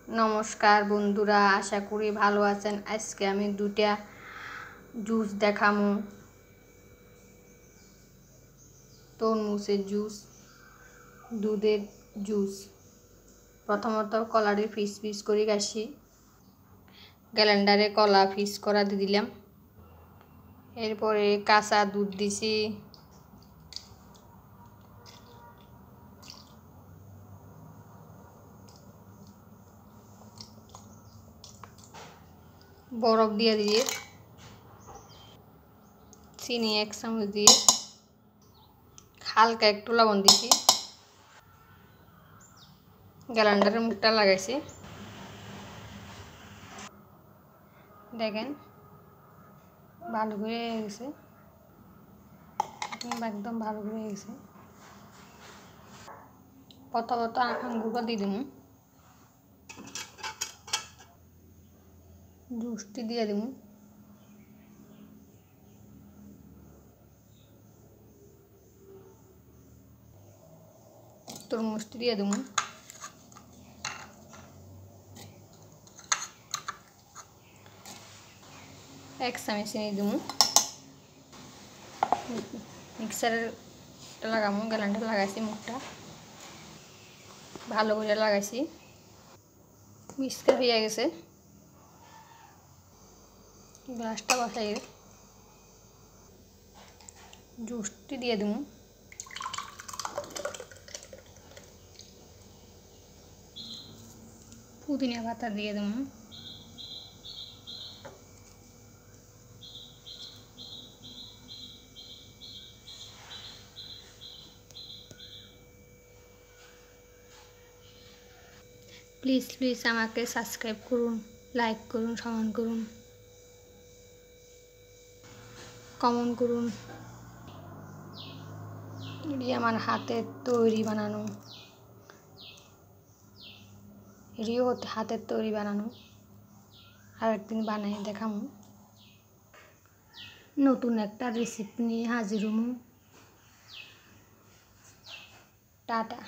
नमस्कार बंधुरा आशा करी भालो आছেন। आज के आमी दुटा जूस देखामो। तरमुजेर जूस, दूधेर जूस। प्रथमत कलाटी पिस पिस करे गाছি, গ্যালেন্ডারে কলা পিস করা দিয়ে দিলাম। এরপরে কাঁচা দুধ দিছি, বরফ দিয়ে দিয়ে চিনি 1 চামচ দিয়ে হালকা একটু লবণ দিছি, গ্যালেন্ডারের মুখটা লাগাইছি। দেখেন ভালো করে গেছে, একদম ভালো করে গেছে। প্রথমত আঙ্গুরটা দিয়ে দিব, জুসটি দিয়ে দিব, তরমুজটি দিয়ে দিব, एक चामच চিনি দিব, মিক্সারের লাগামু। গ্যালেন্ডার লাগাইছি, মুখটা ভালো করে লাগাইছি, মিক্সটা হয়ে গেছে। গ্লাসটা বসাই জুসটি দিয়ে দিব, পুদিনা পাতা দিয়ে দিব, প্লিজ প্লিজ আমাকে সাবস্ক্রাইব করুন, লাইক করুন, সমান করুন, কমেন্ট করুন। এটি আমার হাতের তৈরি বানানো, এটিও হাতের তৈরি বানানো। আরেকদিন বানাই দেখাবো। নতুন একটা রেসিপি নিয়ে হাজির হবো। টাটা।